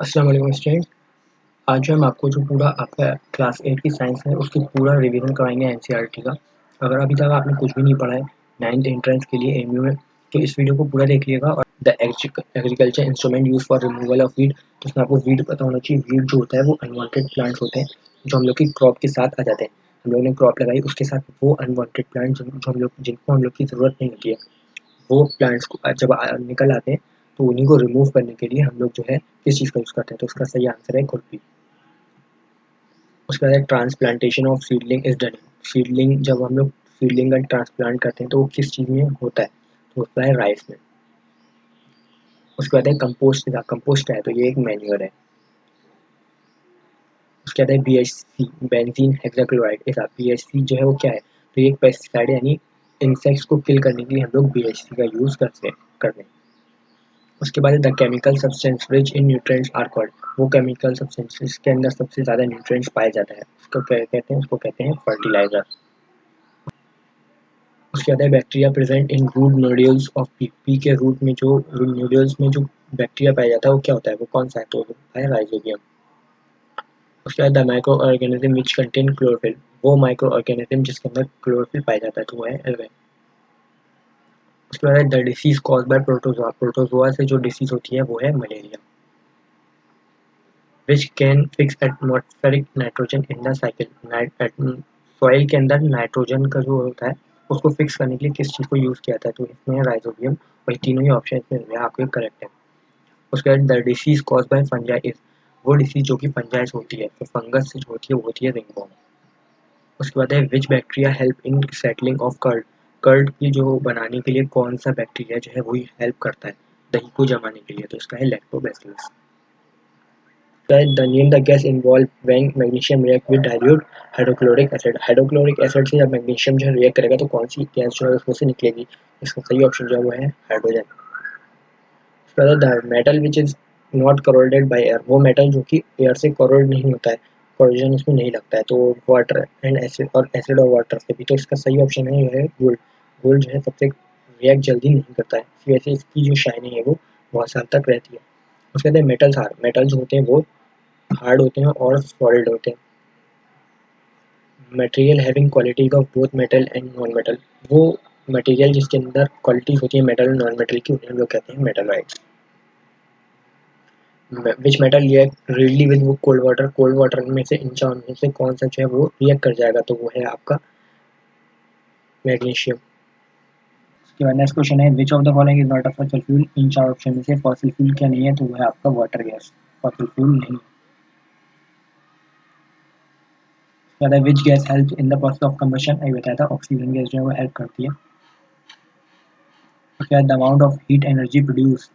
अस्सलाम वालेकुम स्टूडेंट। आज जो हम आपको जो पूरा आपका क्लास 8 की साइंस है उसकी पूरा रिवीजन कराएंगे एनसीईआरटी का। अगर अभी तक आपने कुछ भी नहीं पढ़ा है 9th एंट्रेंस के लिए एमयू में, तो इस वीडियो को पूरा देखिएगा। और the agriculture instrument use for removal of weed, तो उसमें आपको वीड पता होना चाहिए। वीड जो होता है वो अनवांटेड प्लांट्स होते हैं जो हम लोग की क्रॉप के साथ आ जाते हैं। हम लोग ने क्रॉप लगाई, उसके साथ वो अनवांटेड प्लांट्स जो हम लोग जिनको हम लोग की ज़रूरत नहीं होती है, वो प्लांट्स को जब निकल आते हैं, तो उन्हीं को रिमूव करने के लिए हम लोग जो है किस चीज़ का यूज़ करते हैं। तो उसका सही आंसर है खुरपी। उसके बाद transplantation of seedling is done. Seedling जब हम लोग सीडलिंग का ट्रांसप्लांट करते हैं तो वो किस चीज़ में होता है, तो होता है राइस में। उसके बाद है कंपोस्ट। कंपोस्ट है तो ये एक मैन्योर है। उसके बाद है बीएचसी, बेंजीन हेक्साक्लोराइड। ऐसा बीएचसी जो है वो क्या है, तो ये एक पेस्टिसाइड है, यानी इंसेक्ट्स को किल करने के लिए हम लोग बीएचसी का यूज़ करते हैं। उसके बाद the chemical substance rich in nutrients are called. वो केमिकल सब्सटेंस जिसके अंदर सबसे ज़्यादा न्यूट्रिएंट्स पाए जाता है उसको क्या कहते हैं, उसको कहते हैं फर्टिलाइजर। उसके बाद है bacteria present in root nodules of pea. Pea के रूट में जो नोड्यूल्स में जो बैक्टीरिया पाया जाता है वो क्या होता है, वो कौन सा है, तो होता है राइजोबियम। उसके बाद the micro organism which contain chlorophyll. वो माइक्रो ऑर्गेनिज्म जिसके अंदर क्लोरोफिल पाया जाता है तो वो है एल्गाइन। उसके बाद है the disease cause by protozoa. Protozoa से जो डिसीज होती है वो है malaria. Which can fix atmospheric nitrogen in the cycle. Soil के अंदर नाइट्रोजन का जो होता है उसको फिक्स करने के लिए किस चीज़ को यूज़ किया जाता है, तो इसमें है राइजोबियम। और ये तीनों ही ऑप्शन इसमें है, आपके करेक्ट है। उसके बाद the disease cause by fungi is. वो डिसीज जो कि फंजाई से होती है, तो फंगस से जो होती है वो होती है रिंगवॉर्म। उसके बाद है which bacteria help in settling of curd. Curd की जो बनाने के लिए कौन सा बैक्टीरिया जो है वही हेल्प करता है दही को जमाने के लिए, तो इसका है lactobacillus. The name the gas involve when magnesium react with dilute hydrochloric acid. Hydrochloric acid से जब मैग्नीशियम जो है रिएक्ट करेगा तो कौन सी गैस जो है उसमें से निकलेगी, इसका सही ऑप्शन जो है वो है hydrogen. The metal which is not corroded by air. वो मेटल जो कि एयर से करोड नहीं होता है, कोरोजन उसमें नहीं लगता है, तो वाटर एंड एसिड, और एसिड और वाटर से भी, तो इसका सही ऑप्शन है जो है गोल्ड। गोल्ड जो है सबसे रिएक्ट जल्दी नहीं करता है, इसी वजह से इसकी जो शाइनिंग है वो बहुत साल तक रहती है। उसके बाद मेटल्स हार्ड। मेटल्स होते हैं वो हार्ड होते हैं और सॉलिड होते हैं। Material having qualities of both metal and non metal. वो मटेरियल जिसके अंदर क्वालिटीज होती है मेटल और नॉन मेटल की, उन्हें हम लोग कहते हैं metalloids. Which metal react readily with वो कोल्ड वाटर। कोल्ड वाटर में से इन चारों में से कौन सा जो है वो रिएक्ट कर जाएगा, तो वो है आपका मैग्नीशियम। उसके बाद नेक्स्ट क्वेश्चन है which of the following is not a fossil fuel. इन चार ऑप्शन में से फॉसिल फ्यूल क्या नहीं है, तो वो है आपका वाटर गैस। फॉसिल फ्यूल नहीं। है which gas help in the process of combustion. अभी बताया था ऑक्सीजन गैस जो है वो हेल्प करती है। उसके बाद the amount of heat energy produce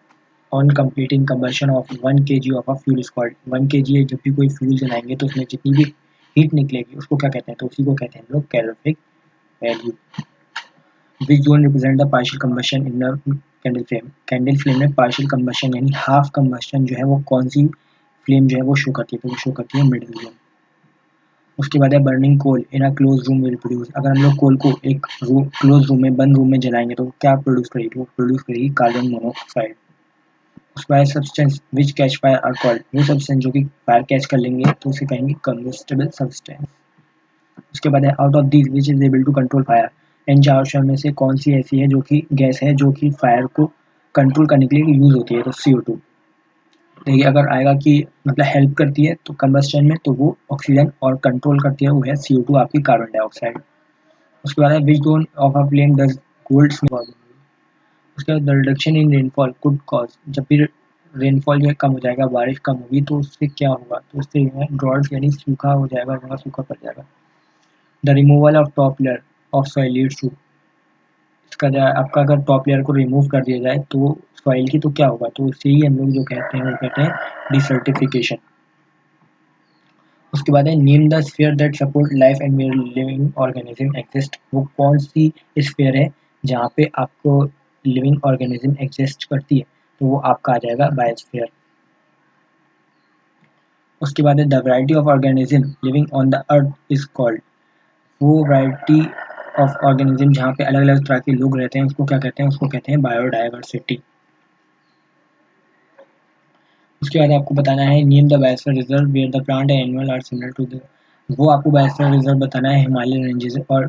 on completing combustion of 1 kg of a fuel is called. 1 kg जब भी कोई फ्यूल जलाएंगे तो उसमें जितनी भी हीट निकलेगी उसको क्या कहते हैं, तो उसी को कहते हैं हम लोग calorific value. Which zone represent the partial combustion in the candle flame. Candle flame में पार्शियल कंबशन यानी हाफ कंबशन जो है वो कौन सी फ्लेम जो है वो शो करती है, तो वो शो करती है मिडिल जोन। उसके बाद है burning coal in a close room will produce. अगर हम लोग कोल को एक क्लोज रूम में बंद रूम में जलाएंगे तो क्या प्रोड्यूस करेगी, वो प्रोड्यूस करेगी कार्बन मोनोऑक्साइड। उसके बाद substance which catch fire are called. वो सब्सटेंस जो कि फायर कैच कर लेंगे तो उसे कहेंगे कंबस्टेबल सब्सटेंस। उसके बाद है out of these which is able to control fire. इन चार ऑप्शन में से कौन सी ऐसी है जो कि गैस है जो कि फायर को कंट्रोल करने के लिए यूज होती है, तो CO2। देखिए अगर आएगा कि मतलब हेल्प करती है तो कंबस्टन में, तो वो ऑक्सीजन, और कंट्रोल करती है वो है CO2 आपकी कार्बन डाइऑक्साइड। उसके बाद है which zone of a plane does gold. उसके बाद reduction in rainfall could cause. जब भी रेनफॉल जो है कम हो जाएगा, बारिश कम होगी, तो उससे क्या होगा, तो उससे जो है ड्रॉट्स यानी सूखा हो जाएगा, जगह सूखा पड़ जाएगा। The removal of top layer of soil leads to. इसका आपका अगर टॉप लेयर को रिमूव कर दिया जाए तो सॉइल की, तो क्या होगा, तो उससे ही हम लोग जो कहते हैं वो कहते हैं डिसर्टिफिकेशन। उसके बाद है name the sphere that support life and where living organism exist. वो कौन सी स्फीयर है जहाँ पे आपको लिविंग ऑर्गेनिज्म एग्जिस्ट करती है, तो वो आपका आ जाएगा बायोस्फीयर। उसके बाद है the variety of organism living on the earth is called. वो वैरायटी ऑफ ऑर्गेनिज्म जहाँ पे अलग अलग तरह के लोग रहते हैं उसको क्या कहते हैं, उसको कहते हैं बायोडाइवर्सिटी। उसके बाद आपको बताना है name the biosphere reserve where the plant and animal are similar to the, वो आपको बायोस्फीयर रिजर्व बताना है हिमालयन रेंजेस और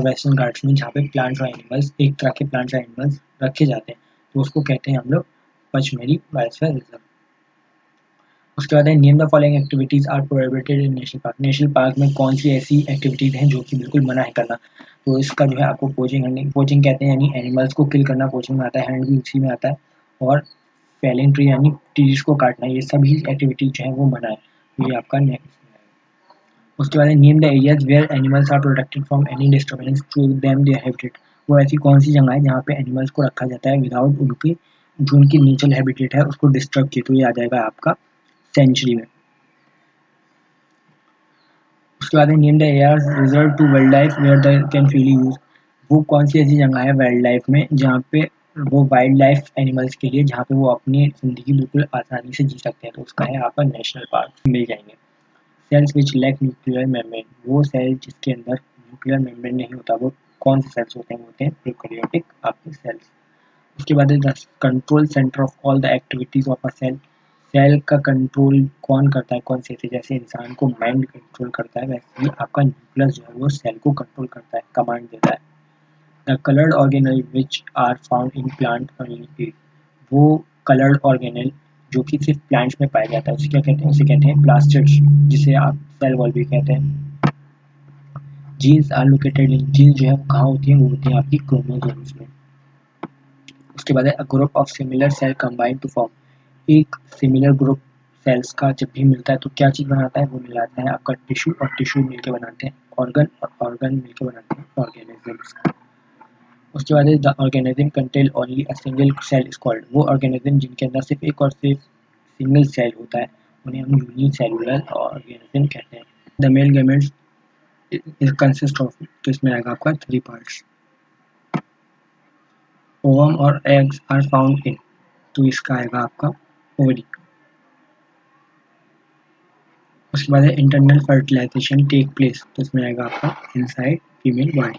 वेस्टर्न घाट्स में, जहाँ पे प्लांट्स और एनिमल्स, एक तरह के प्लांट्स और एनिमल्स रखे जाते हैं, तो उसको कहते हैं हम लोग पचमढ़ी बायोस्फीयर रिजर्व। उसके बाद है name the following activities are prohibited in national park, national park में कौन सी ऐसी एक्टिविटीज हैं जो कि बिल्कुल मना है करना, तो इसका जो है आपको पोचिंग कहते हैं, यानी एनिमल्स को किल करना पोचिंग में आता है, हैंड भी उसी में आता है, और फेलिंग ट्री यानी ट्रीज को काटना, ये सभी एक्टिविटीज जो है वो मना है, तो ये आपका नेक्स्ट। उसके बाद name the areas where animals are protected from any disturbance to them their habitat, वो ऐसी कौन सी जगह है जहाँ पे एनिमल्स को रखा जाता है विदाउट उनकी जो उनकी नेचुरल हैबिटेट है उसको डिस्टर्ब किए, तो ये आ जाएगा आपका सेंचुरी में। उसके बाद name the areas reserve to wildlife where the can freely use, वो कौन सी ऐसी जगह है वाइल्ड लाइफ में जहाँ पे वो वाइल्ड लाइफ एनिमल्स के लिए जहाँ पे वो अपनी जिंदगी बिल्कुल आसानी से जी सकते हैं, तो उसका है आपका नेशनल पार्क मिल जाएंगे। Cells which lack nuclear membrane, वो सेल जिसके अंदर न्यूक्लियर मेम्ब्रेन नहीं होता, वो कौन से सेल्स होते हैं, वो होते हैं प्रोकैरियोटिक आपके सेल्स। उसके बाद the control centre of all the activities of a cell, cell का कंट्रोल कौन करता है, कौन से थे, जैसे इंसान को माइंड कंट्रोल करता है वैसे ही आपका न्यूक्लियस जो है वो सेल को कंट्रोल करता है, कमांड देता है। The coloured organelle which are found in plant और इन, वो कलर्ड ऑर्गेनल जो कि सिर्फ प्लांट्स में पाया जाता है उसे क्या कहते हैं, उसे कहते हैं प्लास्टिड्स, जिसे आप सेल वॉल भी कहते हैं। Genes are located in, genes जो है वो कहाँ होती है, वो होती है आपकी क्रोमोसोम्स में। उसके बाद है a group of similar cell combine to form, एक सिमिलर ग्रुप सेल्स का जब भी मिलता है तो क्या चीज़ बनाता है, वो मिलाता है आपका टिश्यू, और टिश्यू मिलकर बनाते हैं ऑर्गन, और ऑर्गन मिलकर बनाते हैं ऑर्गेनिजम्स। उसके बाद the organism contain only a single cell is called, वो ऑर्गेनिज्म जिनके अंदर सिर्फ एक और सिर्फ सिंगल सेल होता है उन्हें हम यूनिसेलुलर ऑर्गेनिज्म कहते हैं। The male gametes consist of, तो इसमें आएगा आपका 3 पार्ट्स, ओवम और एग्स आर फाउंड इन, तो इसका आएगा आपका ओवरी। उसके बाद है इंटरनल फर्टिलाइजेशन टेक प्लेस, तो इसमें आएगा आपका इनसाइड फीमेल बॉडी।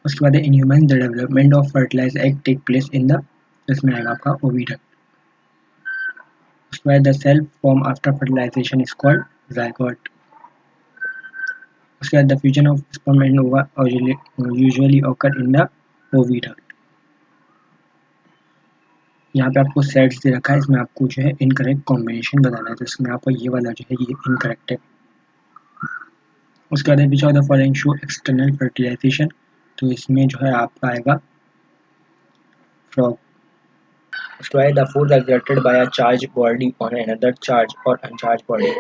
उसके बाद है in human the development of fertilize egg take place in the, इसमें आएगा आपका ओविडक्ट। उसके बाद the cell form after fertilization is called zygote। उसके बाद the fusion of sperm and ova usually occur in the oviduct. यहाँ पे आपको सेट्स दे रखा है, इसमें आपको जो है इनकरेक्ट कॉम्बिनेशन बताना है, तो इसमें आपका ये वाला जो है ये इनकरेक्ट है। उसके बाद which of the following show external fertilisation, तो इसमें जो है आपका आएगा फ्रॉग। उसके बाद the force exerted by a charge body on another charge और अनचार्ज बॉडी,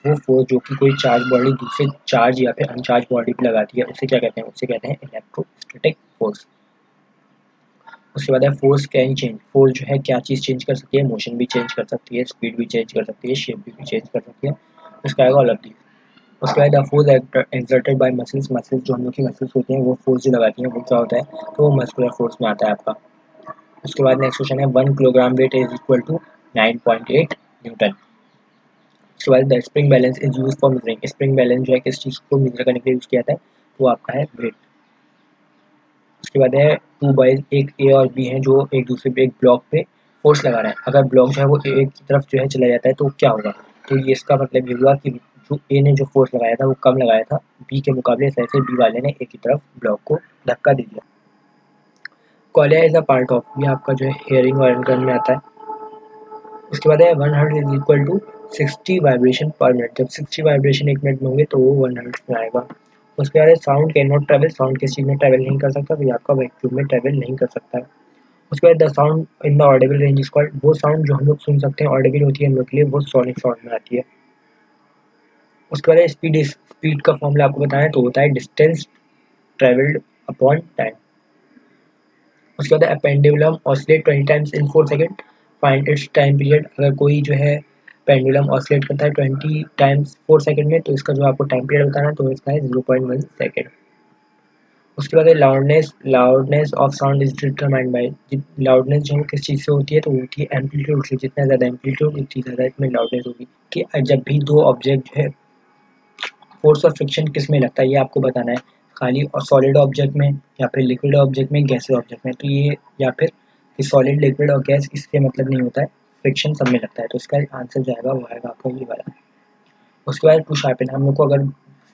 वो फोर्स जो कि कोई चार्ज बॉडी दूसरे चार्ज या फिर अनचार्ज बॉडी पे लगाती है उसे क्या कहते हैं, उसे कहते हैं इलेक्ट्रोस्टैटिक फोर्स। उसके बाद है फोर्स कैन चेंज, फोर्स जो है क्या चीज़ चेंज कर सकती है, मोशन भी चेंज कर सकती है, स्पीड भी चेंज कर सकती है, शेप भी चेंज कर सकती है, उसका आएगा ऑल ऑफ दीज। उसके बाद the force exerted bye muscles, muscles जो हम लोग की मसल्स होती हैं वो फोर्स जो लगाती हैं वो क्या होता है, तो वो मस्कुलर फोर्स में आता है आपका। उसके बाद नेक्स्ट क्वेश्चन है 1 kilogram weight is equal to 9.8 newton. उसके बाद the spring balance is use for measuring, spring balance जो है किस चीज़ को मेजर करने के लिए यूज किया जाता है, वो आपका है वेट। उसके बाद है 2 बॉयज, एक ए और बी हैं जो एक दूसरे पे एक ब्लॉक पे फोर्स लगा रहे हैं, अगर ब्लॉक जो है वो एक की तरफ जो है चला जाता है तो क्या होगा, तो ये इसका मतलब ये हुआ कि जो ए ने जो फोर्स लगाया था वो कम लगाया था बी के मुकाबले, ऐसे बी वाले ने एक की तरफ ब्लॉक को धक्का दे दिया। कॉलिया इज अ पार्ट ऑफ, ये आपका जो है हेयरिंग और अंडरन में आता है। उसके बाद है 1 hertz is equal to 60 vibration per minute, जब 60 वाइब्रेशन एक मिनट में होंगे तो वो 1 हर्ट्ज में आएगा। उसके बाद है sound can not travel, sound किस चीज़ में ट्रेवल नहीं कर सकता, तो ये आपका वैक्यूम में ट्रेवल नहीं कर सकता है। उसके बाद the sound in the Audible range is called, वो साउंड जो हम लोग सुन सकते हैं ऑडिबल होती है हम लोग के लिए, वो सोनिक साउंड में आती है। उसके बाद स्पीड, स्पीड का फॉर्मूला आपको बताया तो होता है डिस्टेंस ट्रेवल्ड अपॉन टाइम। उसके बाद pendulum oscillate 20 times in 4 second, find its time period, अगर कोई जो है पेंडुलम ऑसिलेट करता है 20 टाइम्स 4 सेकंड में तो इसका जो आपको टाइम पीरियड बताना है तो इसका है 0.1 सेकंड। उसके बाद loudness, loudness of sound is determined by, loudness जो है किस चीज़ से होती है, तो होती है एम्पलीट्यूड से, जितना ज़्यादा एम्पलीट्यूड उतनी ज़्यादा इसमें लाउडनेस होगी। कि जब भी दो ऑब्जेक्ट जो है फोर्स ऑफ फ्रिक्शन किस में लगता है ये आपको बताना है, खाली और सॉलिड ऑब्जेक्ट में या फिर लिक्विड ऑब्जेक्ट में, गैसेस ऑब्जेक्ट में, तो ये या फिर सॉलिड लिक्विड और गैस इससे मतलब नहीं होता है, फ्रिक्शन सब में लगता है, तो इसका आंसर जो आएगा वो आएगा आपका ये वाला। उसके बाद टू शार्पन, हम लोग को अगर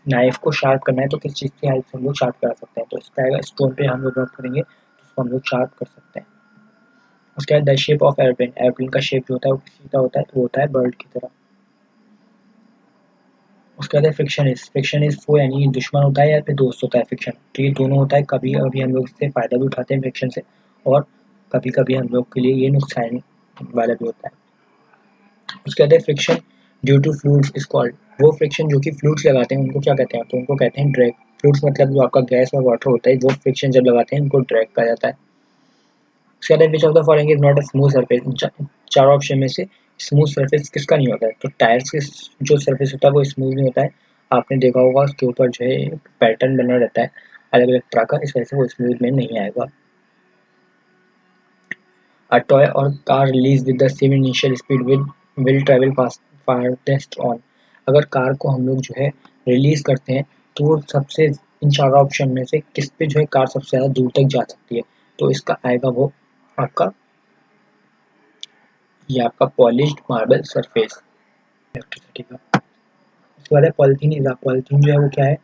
नाइफ को शार्प करना है तो किस चीज़ की हेल्प से हम लोग शार्प करा सकते हैं, तो इसका आएगा स्टोन पे हम लोग रब करेंगे तो उसको हम लोग शार्प कर सकते हैं। उसके बाद the shape of airplane, airplane का शेप जो होता है वो किसी का होता है, तो वो होता है बर्ड की तरह। उसके बाद फ्रिक्शन इज फो, यानी दुश्मन होता है या फिर दोस्त होता है फ्रिक्शन, तो ये दोनों होता है। कभी कभी हम लोग इससे फ़ायदा भी उठाते हैं फ्रिक्शन से, और कभी कभी हम लोग के लिए ये नुकसान वाला भी होता है। उसके बाद friction due to fluids is called, वो फ्रिक्शन जो कि फ्लूइड्स लगाते हैं उनको क्या कहते हैं, तो उनको कहते हैं ड्रैग। फ्लूइड्स मतलब जो आपका गैस और वाटर होता है, वो फ्रिक्शन जब लगाते हैं उनको ड्रैग कहा जाता है। उसके बाद which of the following is not a smooth surface, चार ऑप्शन में से स्मूथ सरफेस किसका नहीं होता है, तो टायर्स के जो सरफेस होता है वो स्मूथ नहीं होता है। आपने देखा होगा उसके ऊपर जो है पैटर्न बना रहता है अलग अलग तरह का, इस वजह से वो स्मूथ में नहीं आएगा। A toy or car released with the same initial speed will travel farthest on, अगर कार को हम लोग जो है रिलीज करते हैं तो वो सबसे, इन चार ऑप्शन में से किस पे जो है कार सबसे ज़्यादा दूर तक जा सकती है, तो इसका आएगा वो आपका, ये आपका पॉलिश्ड मार्बल सरफेस इलेक्ट्रिसिटी का। उसके बाद है पॉलिथीन इज, पॉलिथीन जो है वो क्या है,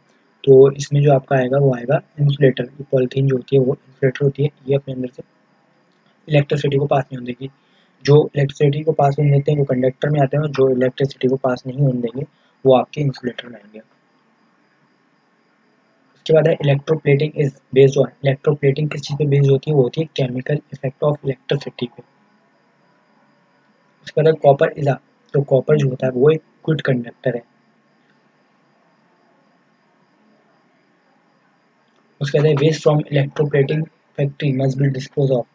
तो इसमें जो आपका आएगा वो आएगा इंसुलेटर। पॉलिथीन जो होती है वो इंसुलेटर होती है, ये अपने अंदर से इलेक्ट्रिसिटी को पास नहीं होने देगी। जो इलेक्ट्रिसिटी को पास होने देते हैं वो कंडक्टर में आते हैं, और जो इलेक्ट्रिसिटी को पास नहीं होने देंगे वो आपके इंसुलेटर में आएंगे। उसके बाद है electroplating is based on, electroplating किस चीज़ पे बेस्ड होती है, वो होती है केमिकल इफेक्ट ऑफ इलेक्ट्रिसिटी पे। उसके बाद कॉपर इज, तो कॉपर जो होता है वो एक गुड कंडक्टर है। उसके बाद waste from electroplating factory must be dispose of,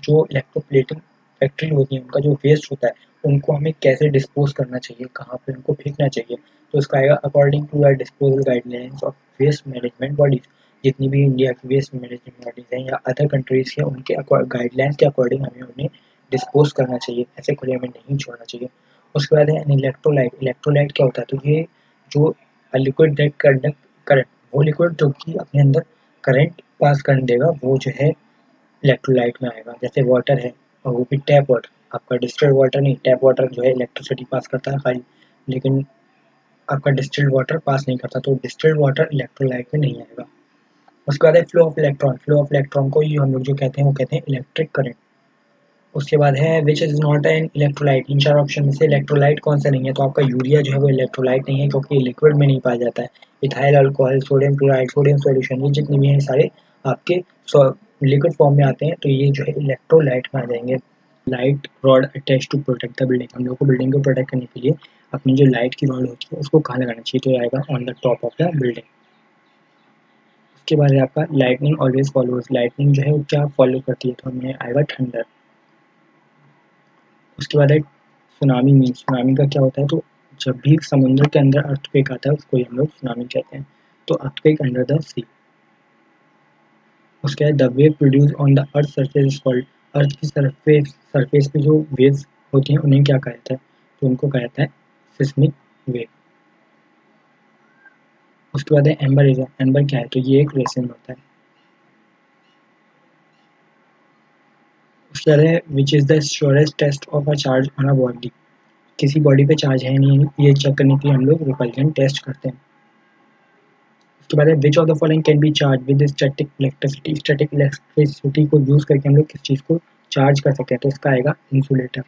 जो इलेक्ट्रोप्लेटिंग फैक्ट्री होती है उनका जो वेस्ट होता है उनको हमें कैसे डिस्पोज करना चाहिए, कहाँ पे उनको फेंकना चाहिए, तो इसका आएगा according to the disposal guidelines of waste management bodies. जितनी भी इंडिया की वेस्ट मैनेजमेंट बॉडीज हैं या अदर कंट्रीज के, उनके गाइडलाइंस के अकॉर्डिंग हमें उन्हें डिस्पोज करना चाहिए, ऐसे खुले में नहीं छोड़ना चाहिए। उसके बाद है इलेक्ट्रोलाइट, इलेक्ट्रोलाइट क्या होता है, तो ये जो लिक्विड दैट कंडक्ट करंट, वो लिक्विड जो कि अपने अंदर करंट पास करने देगा वो जो है इलेक्ट्रोलाइट में आएगा। जैसे वाटर है, और वो भी टैप वाटर, आपका डिस्टिल्ड वाटर नहीं, टैप वाटर जो है इलेक्ट्रिसिटी पास करता है खाली, लेकिन आपका डिस्टिल्ड वाटर पास नहीं करता, तो डिस्टिल्ड वाटर इलेक्ट्रोलाइट में नहीं आएगा। उसके बाद है flow of electron, flow of electron को ये हम लोग जो कहते हैं वो कहते हैं इलेक्ट्रिक करंट। उसके बाद है which is not an electrolyte, इन चार ऑप्शन में से इलेक्ट्रोलाइट कौन सा नहीं है, तो आपका यूरिया जो है वो इलेक्ट्रोलाइट नहीं है क्योंकि लिक्विड में नहीं पाया जाता है। Ethyl alcohol, sodium chloride, sodium solution, ये जितने भी हैं सारे आपके लिक्विड फॉर्म में आते हैं, तो ये जो है इलेक्ट्रोलाइट में आ जाएंगे। Light rod attach to protect the building, हम लोग को बिल्डिंग को प्रोटेक्ट करने के लिए अपनी जो लाइट की रॉड होती है उसको कहाँ लगाना चाहिए, तो आएगा on the top of the building. उसके बाद है आपका लाइटनिंग ऑलवेज फॉलोज, लाइटनिंग जो है वो क्या फॉलो करती है, तो हमें आएगा थंडर। उसके बाद है सुनामी मीन, सुनामी का क्या होता है, तो जब भी समुद्र के अंदर अर्थक्वेक आता है उसको ही हम लोग सुनामी कहते हैं, तो अर्थक्वेक अंडर द सी। उसके बाद the wave produce on the earth surface is called, earth की सरफेस पे जो वेव्स होती हैं उन्हें क्या कहता है, तो उनको कहता है सिस्मिक वेव। उसके बाद है एम्बर इज, एम्बर क्या है, तो ये एक रेसन होता है। उसके बाद है which is the surest test of a charge on a body, किसी बॉडी पे चार्ज है नहीं है ये चेक करने के लिए हम लोग रिपल्जन टेस्ट करते हैं। उसके बाद है which of the following can be charge with static electricity, static electricity को यूज करके हम लोग किस चीज़ को चार्ज कर सकते हैं, तो इसका आएगा इंसुलेटर।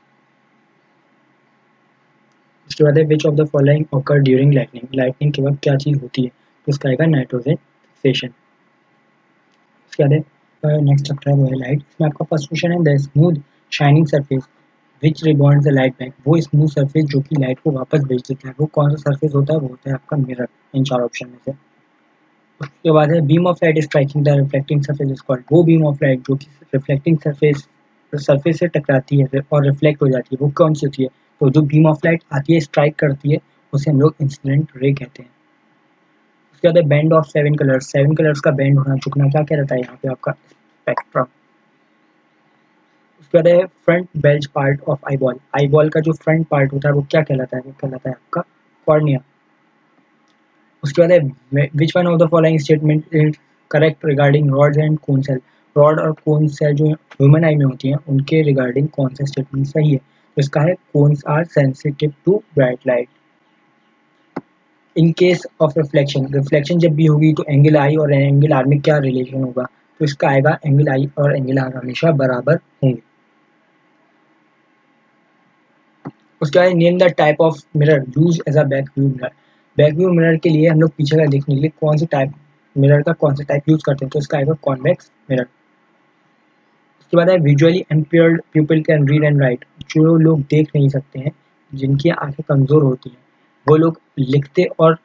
उसके बाद है which of the following occur during lightning, lightning के वक्त क्या चीज़ होती है, तो इसका आएगा नाइट्रोजन फिक्सेशन। उसके बाद है नेक्स्ट चैप्टर है वो है लाइट, इसमें आपका फर्स्ट क्वेश्चन है the smooth shining surface which rebounds the light back, वो स्मूथ सरफेस जो कि लाइट को वापस भेज देता है वो कौन सा सरफेस होता है, वो होता है आपका मिरर, इन चार ऑप्शन में से। उसके बाद है beam of light striking the reflecting surface is called, वो बीम ऑफ लाइट जो कि रिफ्लेक्टिंग सरफेस से टकराती है और रिफ्लेक्ट हो जाती है वो कौन सी होती है, तो जो बीम ऑफ लाइट आती है स्ट्राइक करती है उसे हम लोग इंसिडेंट रे कहते हैं। उसके बाद है बैंड ऑफ सेवन कलर्स का बैंड होना झुकना क्या क्या रहता है यहाँ पे आपका स्पेक्ट्रम। उसके बाद है front Blaise part of eyeball, eyeball का जो फ्रंट पार्ट होता है वो क्या कहलाता है, वो कहलाता है आपका कॉर्निया। उसके बाद है which one of the following statement is correct regarding rods and cone cell, rod और कोन सेल जो ह्यूमन आई में होती हैं उनके रिगार्डिंग कौन सा स्टेटमेंट सही है, तो इसका है cones are sensitive to bright light. In case of reflection, reflection जब भी होगी तो एंगल आई और एंगल आर में क्या रिलेशन होगा, तो इसका आएगा एंगल आई और एंगल आर हमेशा बराबर होंगे। उसके बाद name the type of mirror use as a back view mirror. Back view mirror के लिए हम लोग पीछे का देखने के लिए कौन से टाइप मिरर का कौन सा टाइप यूज करते हैं, तो इसका आएगा कॉन्वेक्स मिरर। उसके बाद है visually impaired people can read and right. जो लोग देख नहीं सकते हैं, जिनकी आंखें कमजोर होती हैं, वो लोग लिखते और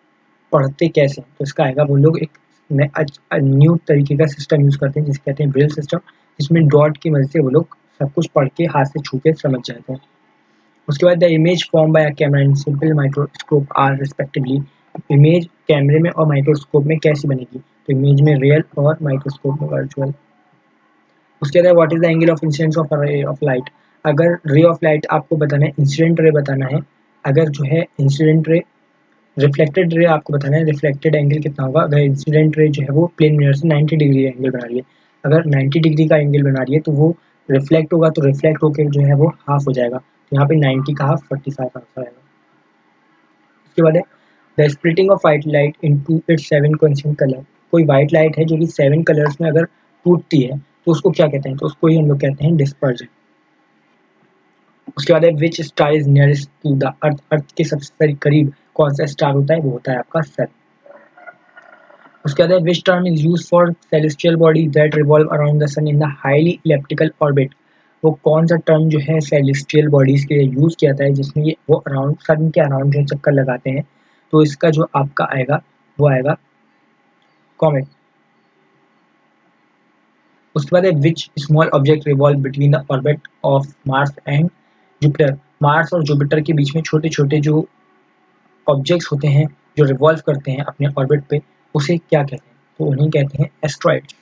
पढ़ते कैसे हैं, तो इसका आएगा वो लोग एक न्यू तरीके का सिस्टम यूज करते हैं जिसे कहते हैं ब्रेल सिस्टम, जिसमें डॉट की मदद से वो लोग सब कुछ पढ़ के हाथ से छू के समझ जाते हैं। उसके बाद the image form by a camera and simple microscope are respectively. Image कैमरे में और माइक्रोस्कोप में कैसी बनेगी, तो इमेज में रियल और माइक्रोस्कोप में वर्चुअल। उसके बाद what is the angle of incidence of ray of light. अगर रे ऑफ लाइट आपको बताना है, इंसिडेंट रे बताना है, अगर जो है इंसिडेंट रे, रिफ्लेक्टेड रे आपको बताना है रिफ्लेक्टेड एंगल कितना होगा। अगर इंसिडेंट रे जो है वो प्लेन मिरर से 90 डिग्री एंगल बना रही है, अगर 90 डिग्री का एंगल बना रही है तो वो रिफ्लेक्ट होगा, तो रिफ्लेक्ट होकर जो है वो हाफ हो जाएगा, तो यहाँ पे 90 का हाफ 45 आंसर आएगा। उसके बाद है the splitting of white light into its 7 constant colour. कोई व्हाइट लाइट है जो कि 7 कलर्स में अगर टूटती है तो उसको क्या कहते हैं, तो उसको ही हम लोग कहते हैं डिस्पर्जन। उसके बाद है which star is nearest to the earth. Earth के सबसे करीब कौन सा स्टार होता है, वो होता है आपका सन। उसके बाद है which term is use for celestial body that revolve around the sun in the highly elliptical orbit. वो कौन सा टर्म जो है सेलेस्टियल बॉडीज के लिए यूज किया जाता है जिसमें ये वो अराउंड सन के अराउंड जो चक्कर लगाते हैं, तो इसका जो आपका आएगा वो आएगा कॉमेट। उसके बाद है which small object revolve between the orbit of Mars and Jupiter. Mars और जुपिटर के बीच में छोटे छोटे जो ऑब्जेक्ट्स होते हैं जो रिवॉल्व करते हैं अपने ऑर्बिट पे, उसे क्या कहते हैं, तो उन्हें कहते हैं एस्ट्रॉइड्स।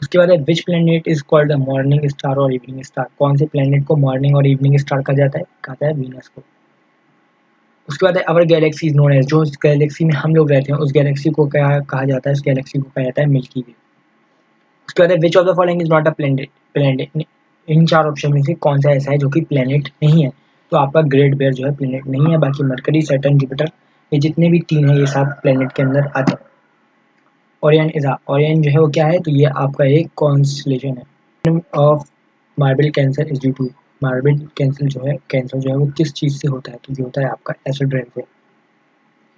उसके बाद है which planet is called the morning star और इवनिंग स्टार। कौन से प्लैनेट को मॉर्निंग और इवनिंग स्टार कहा जाता है, कहता है वीनस को। उसके बाद है अवर गैलेक्सी इज नोन एज, जो उस गैलेक्सी में हम लोग रहते हैं उस गैलेक्सी को क्या कहा जाता है, उस गैलेक्सी को कहा जाता है मिल्की वे। उसके बाद है which of the following is not a planet. Planet, इन चार ऑप्शन में से कौन सा ऐसा है जो कि प्लैनेट नहीं है, तो आपका ग्रेट बेयर जो है प्लैनेट नहीं है, बाकी मरकरी, सैटर्न, जुपिटर, ये जितने भी तीन है ये सब प्लैनेट के अंदर आते हैं। ओरियन इज ओरियन जो है वो क्या है, तो ये आपका एक कॉन्स्टलेशन है। Of marble cancer is due to. Marble cancer जो है वो किस चीज से होता है, तो ये होता है आपका एसिड रेन से।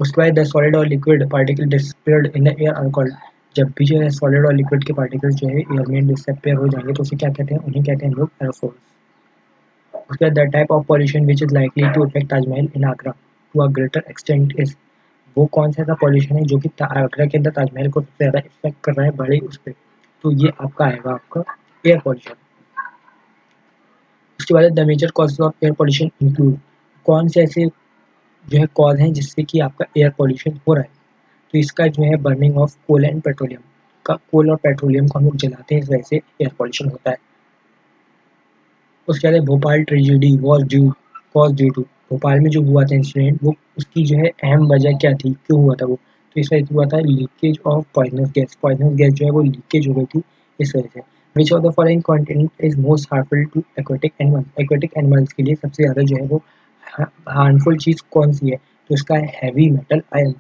उसके बाद द सॉलिड और liquid particle disappeared in the air are called. जब भी जो है सॉलिड और लिक्विड के पार्टिकल्स जो है एयर में डिसअपीयर हो जाएंगे तो उसे क्या कहते हैं, उन्हें कहते हैं लोग एरोसोल्स। उसके बाद the type of pollution which is likely to effect Taj Mahal in Agra to a greater extent is. वो कौन सा ऐसा पॉल्यूशन है जो कि आगरा के अंदर ताजमहल को सबसे ज़्यादा इफेक्ट कर रहा है बड़े उस पर, तो ये आपका आएगा आपका एयर पॉल्यूशन। उसके बाद the major causes of air pollution include. कौन से ऐसे जो है कॉज हैं जिससे कि आपका एयर पॉल्यूशन हो रहा है, तो इसका जो है burning of coal and petroleum का, कोल और पेट्रोलियम को हम लोग जलाते हैं, इस वजह से एयर पॉल्यूशन होता है। उसके बाद Bhopal tragedy was due cause due to. Bhopal में जो हुआ था इंसिडेंट, वो उसकी जो है अहम वजह क्या थी, क्यों हुआ था वो, तो इस वजह से हुआ था leakage of poisonous gas. Poisonous gas जो है वो लीकेज हो गई थी इस वजह से। Which of the following content is most harmful to aquatic animals. Aquatic animals के लिए सबसे ज़्यादा जो है वो हार्मफुल चीज़ कौन सी है, तो इसका है हैवी मेटल आयंस।